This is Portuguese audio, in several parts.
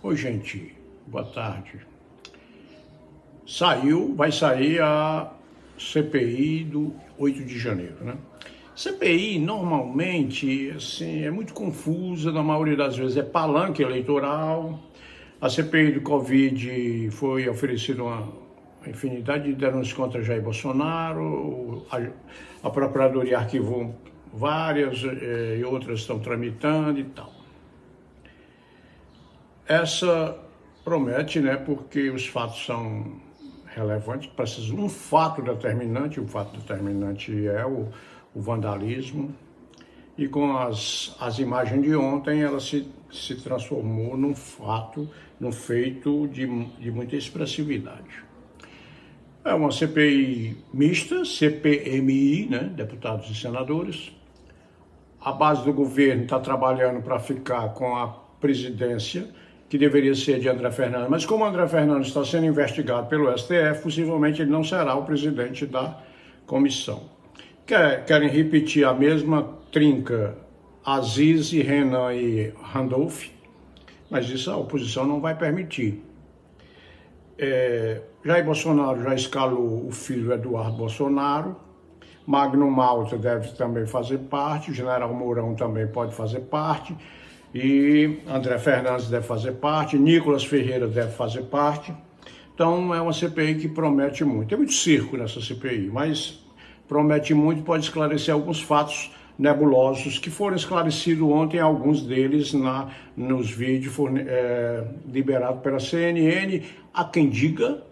Oi, gente, boa tarde. Vai sair a CPI do 8 de janeiro, né? CPI, normalmente, assim, é muito confusa, na maioria das vezes é palanque eleitoral. A CPI do Covid foi oferecida uma infinidade de denúncias contra Jair Bolsonaro, a Procuradoria arquivou várias e outras estão tramitando e tal. Essa promete, né, porque os fatos são relevantes, precisa um fato determinante, o fato determinante é o vandalismo, e com as imagens de ontem ela se transformou num fato, num feito de muita expressividade. É uma CPI mista, CPMI, né, deputados e senadores. A base do governo está trabalhando para ficar com a presidência, que deveria ser de André Fernandes, mas como André Fernandes está sendo investigado pelo STF, possivelmente ele não será o presidente da comissão. Querem repetir a mesma trinca, Aziz, Renan e Randolph, mas isso a oposição não vai permitir. Jair Bolsonaro já escalou o filho Eduardo Bolsonaro, Magno Malta deve também fazer parte, o general Mourão também pode fazer parte, e André Fernandes deve fazer parte, Nicolas Ferreira deve fazer parte. Então é uma CPI que promete muito. Tem muito circo nessa CPI, mas promete muito, pode esclarecer alguns fatos nebulosos que foram esclarecidos ontem, alguns deles nos vídeos liberados pela CNN. Há quem diga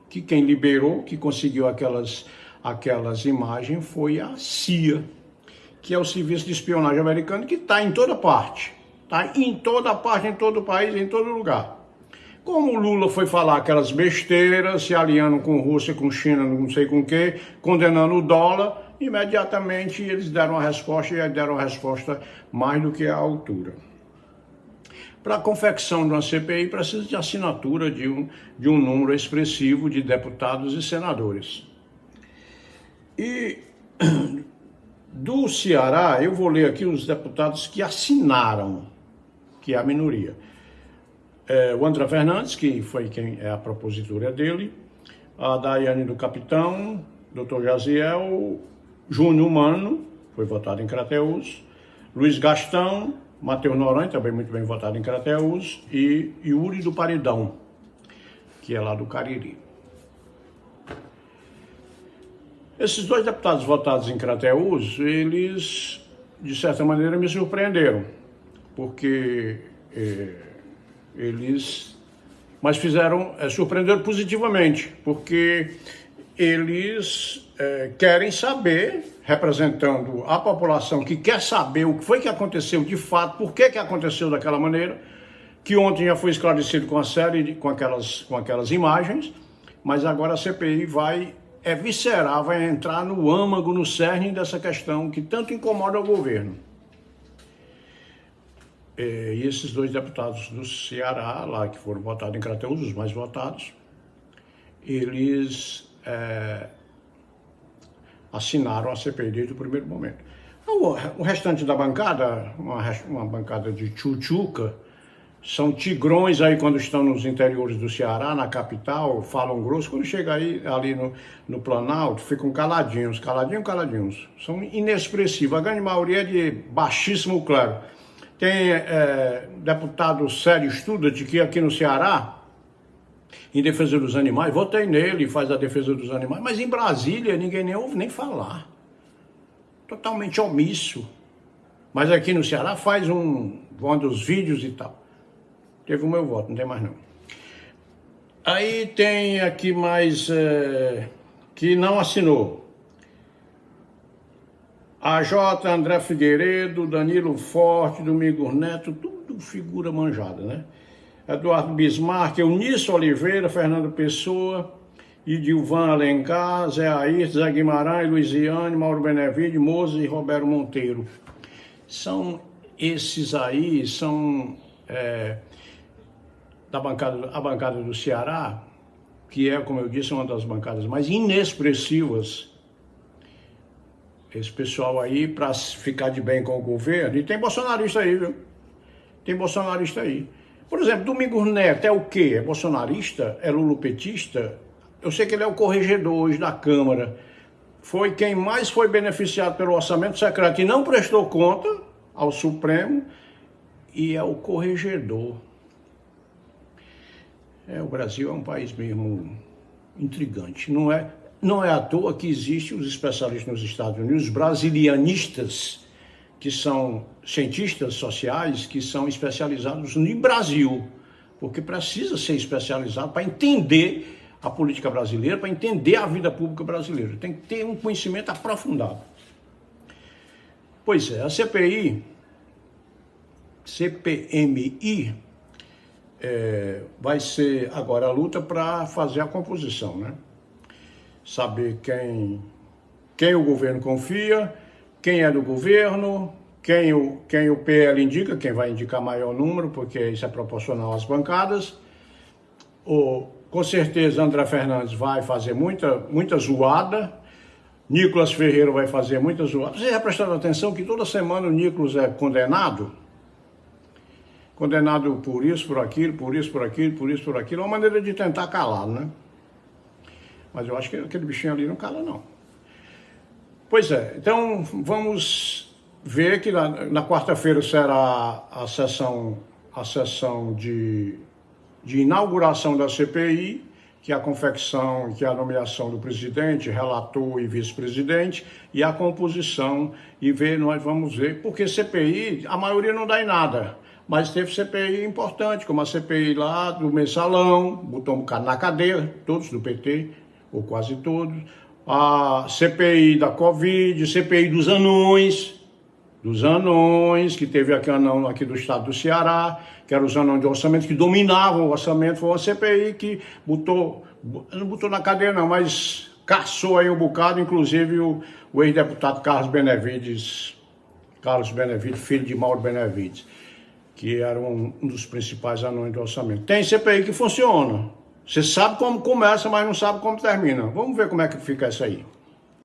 que quem liberou, que conseguiu aquelas imagens foi a CIA, que é o Serviço de Espionagem Americano, que está em toda parte. Está em toda parte, em todo o país, em todo lugar. Como o Lula foi falar aquelas besteiras, se aliando com Rússia, com China, não sei com o quê, condenando o dólar, imediatamente eles deram a resposta, e deram a resposta mais do que à altura. Para a confecção de uma CPI, precisa de assinatura de um número expressivo de deputados e senadores. E do Ceará, eu vou ler aqui os deputados que assinaram, que é a minoria. O André Fernandes, que foi quem é a propositura dele, a Daiane do Capitão, Dr. Jaziel, Júnior Mano, foi votado em Crateús, Luiz Gastão, Matheus Noronha, também muito bem votado em Crateús, e Yuri do Paredão, que é lá do Cariri. Esses dois deputados votados em Crateús, eles, de certa maneira, me surpreenderam, porque mas surpreenderam positivamente, porque eles querem saber, representando a população que quer saber o que foi que aconteceu de fato, por que aconteceu daquela maneira, que ontem já foi esclarecido com a série, com aquelas imagens, mas agora a CPI vai viscerar, vai entrar no âmago, no cerne dessa questão que tanto incomoda o governo. E esses dois deputados do Ceará, lá que foram votados em Crateús, os mais votados, eles assinaram a CPI desde o primeiro momento. O restante da bancada, uma bancada de tchutchuca, são tigrões aí quando estão nos interiores do Ceará, na capital, falam grosso. Quando chega aí ali no Planalto, ficam caladinhos. São inexpressivos. A grande maioria é de baixíssimo clero. Tem deputado Sério Student, que aqui no Ceará, em defesa dos animais, votei nele, faz a defesa dos animais, mas em Brasília ninguém nem ouve nem falar. Totalmente omisso. Mas aqui no Ceará faz vão os vídeos e tal. Teve o meu voto, não tem mais não. Aí tem aqui mais que não assinou. A J. André Figueiredo, Danilo Forte, Domingos Neto, tudo figura manjada, né? Eduardo Bismarck, Eunício Oliveira, Fernando Pessoa, Idilvan Alencar, Zé Ayrton, Zé Guimarães, Luiziane, Mauro Benevides, Moza e Roberto Monteiro. Esses aí são a bancada do Ceará, que é, como eu disse, uma das bancadas mais inexpressivas. Esse pessoal aí, para ficar de bem com o governo, e tem bolsonarista aí, viu? Tem bolsonarista aí. Por exemplo, Domingos Neto é o quê? É bolsonarista? É lulopetista? Eu sei que ele é o corregedor hoje da Câmara. Foi quem mais foi beneficiado pelo orçamento secreto e não prestou conta ao Supremo, e é o corregedor. O Brasil é um país mesmo intrigante. Não é à toa que existem os especialistas nos Estados Unidos, os brasilianistas, que são cientistas sociais, que são especializados no Brasil, porque precisa ser especializado para entender a política brasileira, para entender a vida pública brasileira. Tem que ter um conhecimento aprofundado. Pois é, a CPMI, vai ser agora a luta para fazer a composição, né? Saber quem o governo confia, quem é do governo, quem o PL indica, quem vai indicar maior número, porque isso é proporcional às bancadas. Com certeza André Fernandes vai fazer muita zoada, Nicolas Ferreira vai fazer muita zoada. Você já prestaram atenção que toda semana o Nicolas é condenado? Condenado por isso, por aquilo, por isso, por aquilo, por isso, por aquilo. É uma maneira de tentar calar, né? Mas eu acho que aquele bichinho ali não cala, não. Pois é, então vamos ver que na quarta-feira será a sessão de inauguração da CPI, que é a confecção, que é a nomeação do presidente, relator e vice-presidente, e a composição, nós vamos ver, porque CPI, a maioria não dá em nada, mas teve CPI importante, como a CPI lá do Mensalão, botou um bocado na cadeia, todos do PT, ou quase todos, a CPI da Covid, CPI dos anões, que teve aqui anão aqui do estado do Ceará, que eram os anões de orçamento, que dominavam o orçamento. Foi uma CPI que não botou na cadeia não, mas caçou aí um bocado, inclusive o ex-deputado Carlos Benevides, filho de Mauro Benevides, que era um dos principais anões do orçamento. Tem CPI que funciona. Você sabe como começa, mas não sabe como termina. Vamos ver como é que fica essa aí.